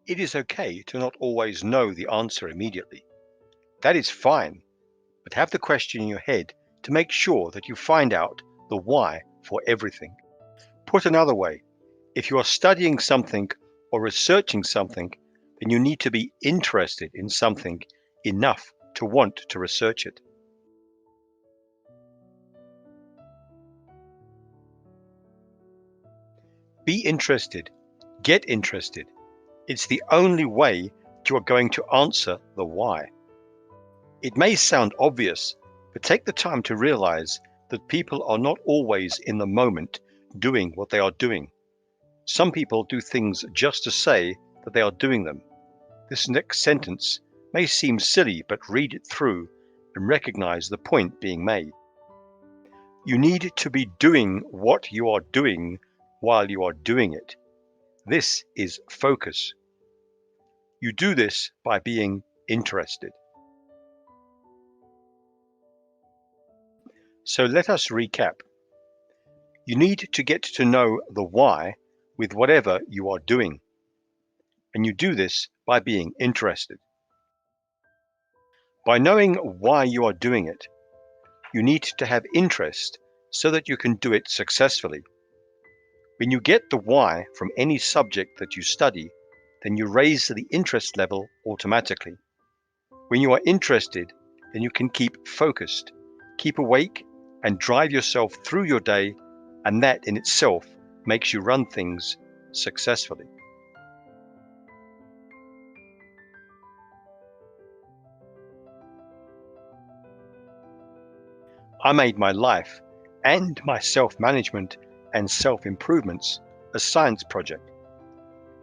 It is okay to not always know the answer immediately. That is fine, but have the question in your head to make sure that you find out the why for everything. Put another way, if you are studying something or researching something, then you need to be interested in something enough to want to research it. Be interested. Get interested. It's the only way you are going to answer the why. It may sound obvious, but take the time to realize that people are not always in the moment doing what they are doing. Some people do things just to say that they are doing them. This next sentence may seem silly, but read it through and recognize the point being made. You need to be doing what you are doing while you are doing it. This is focus. You do this by being interested. So let us recap. You need to get to know the why with whatever you are doing. And you do this by being interested. By knowing why you are doing it, you need to have interest so that you can do it successfully. When you get the why from any subject that you study, then you raise the interest level automatically. When you are interested, then you can keep focused, keep awake, and drive yourself through your day, and that in itself makes you run things successfully. I made my life and my self-management and self-improvements a science project.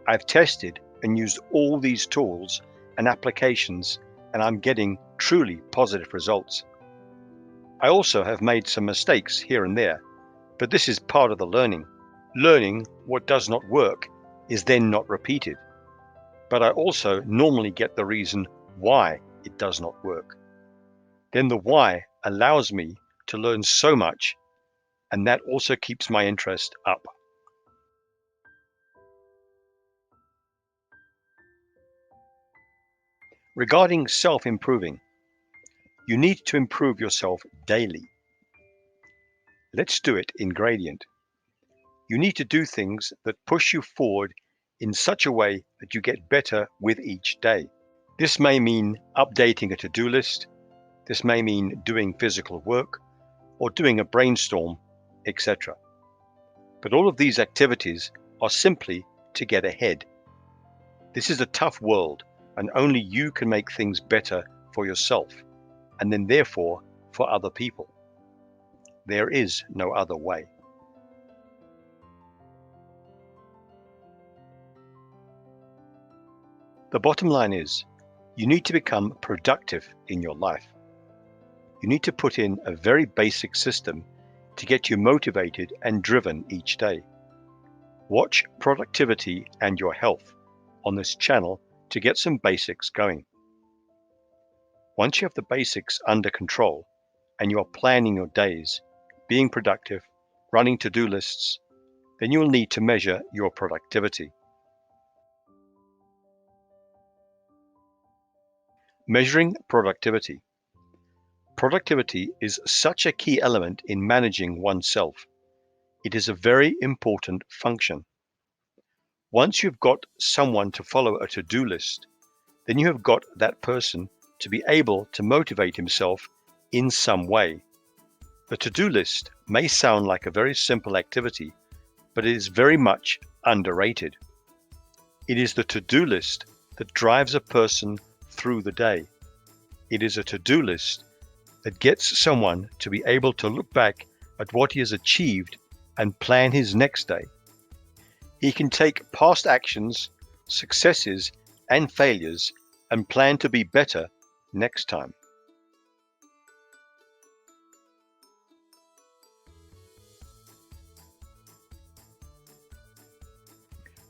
I've tested and used all these tools and applications, and I'm getting truly positive results. I also have made some mistakes here and there, but this is part of the learning. Learning what does not work is then not repeated. But I also normally get the reason why it does not work. Then the why allows me to learn so much, and that also keeps my interest up. Regarding self-improving, you need to improve yourself daily. Let's do it in gradient. You need to do things that push you forward in such a way that you get better with each day. This may mean updating a to-do list. This may mean doing physical work or doing a brainstorm, etc. But all of these activities are simply to get ahead. This is a tough world, and only you can make things better for yourself, and then therefore for other people. There is no other way. The bottom line is, you need to become productive in your life. You need to put in a very basic system to get you motivated and driven each day. Watch productivity and your health on this channel to get some basics going. Once you have the basics under control and you are planning your days, being productive, running to-do lists, then you will need to measure your productivity. Measuring productivity. Productivity is such a key element in managing oneself. It is a very important function. Once you've got someone to follow a to-do list, then you have got that person to be able to motivate himself in some way. The to-do list may sound like a very simple activity, but it is very much underrated. It is the to-do list that drives a person through the day. It is a to-do list that gets someone to be able to look back at what he has achieved and plan his next day. He can take past actions, successes, and failures and plan to be better next time.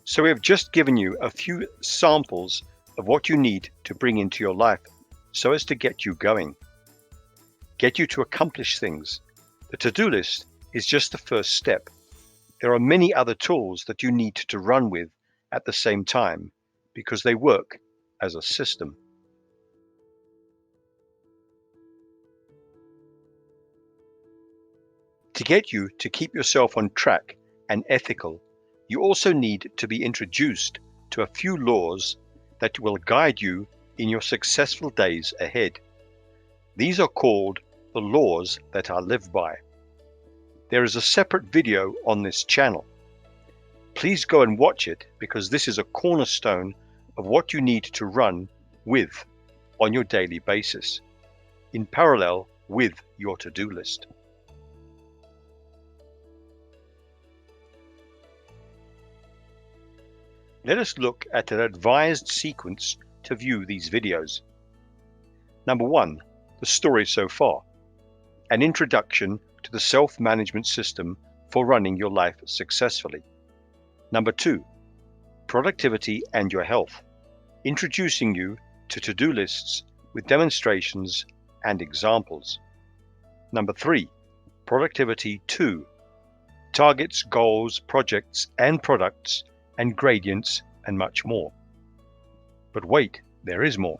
So we have just given you a few samples of what you need to bring into your life so as to get you going, get you to accomplish things. The to-do list is just the first step. There are many other tools that you need to run with at the same time, because they work as a system. To get you to keep yourself on track and ethical, you also need to be introduced to a few laws that will guide you in your successful days ahead. These are called the laws that I live by. There is a separate video on this channel. Please go and watch it because this is a cornerstone of what you need to run with on your daily basis, in parallel with your to-do list. Let us look at an advised sequence to view these videos. Number 1, the story so far, an introduction to the self-management system for running your life successfully. Number 2, productivity and your health, introducing you to-do lists with demonstrations and examples. Number 3, productivity 2, targets, goals, projects and products and gradients and much more. But wait, there is more.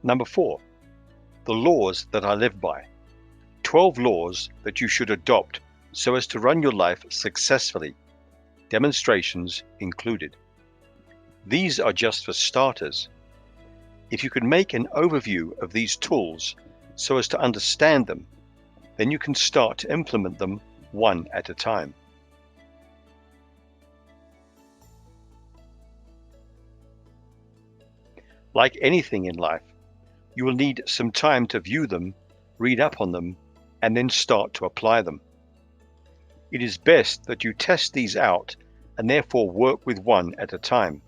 Number 4, the laws that I live by. 12 laws that you should adopt so as to run your life successfully, demonstrations included. These are just for starters. If you can make an overview of these tools so as to understand them, then you can start to implement them one at a time. Like anything in life, you will need some time to view them, read up on them, and then start to apply them. It is best that you test these out and therefore work with one at a time,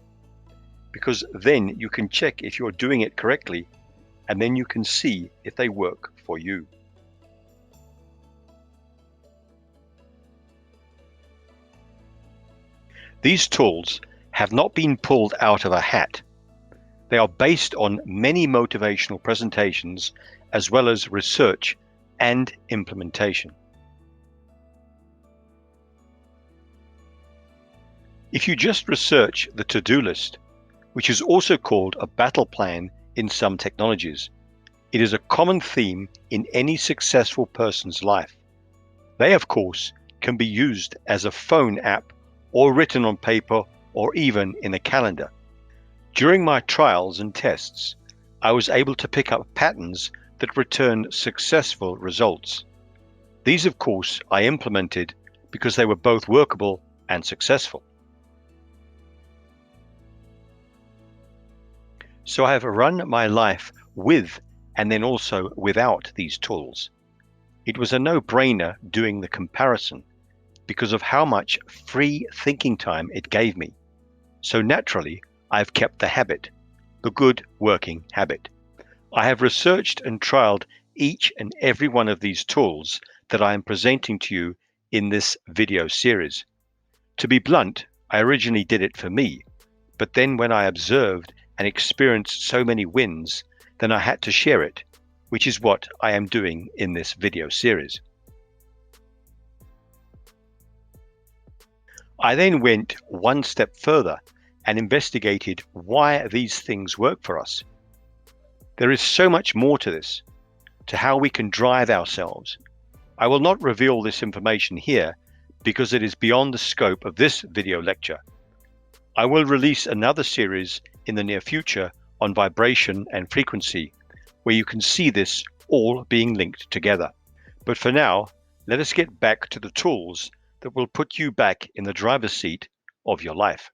because then you can check if you're doing it correctly, and then you can see if they work for you. These tools have not been pulled out of a hat. They are based on many motivational presentations as well as research and implementation. If you just research the to-do list, which is also called a battle plan in some technologies, it is a common theme in any successful person's life. They, of course, can be used as a phone app or written on paper or even in a calendar. During my trials and tests, I was able to pick up patterns that returned successful results. These, of course, I implemented because they were both workable and successful. So I have run my life with and then also without these tools. It was a no-brainer doing the comparison because of how much free thinking time it gave me. So naturally, I've kept the habit, the good working habit. I have researched and trialed each and every one of these tools that I am presenting to you in this video series. To be blunt, I originally did it for me, but then when I observed and experienced so many wins, then I had to share it, which is what I am doing in this video series. I then went one step further and investigated why these things work for us. There is so much more to this, to how we can drive ourselves. I will not reveal this information here because it is beyond the scope of this video lecture. I will release another series in the near future on vibration and frequency, where you can see this all being linked together. But for now, let us get back to the tools that will put you back in the driver's seat of your life.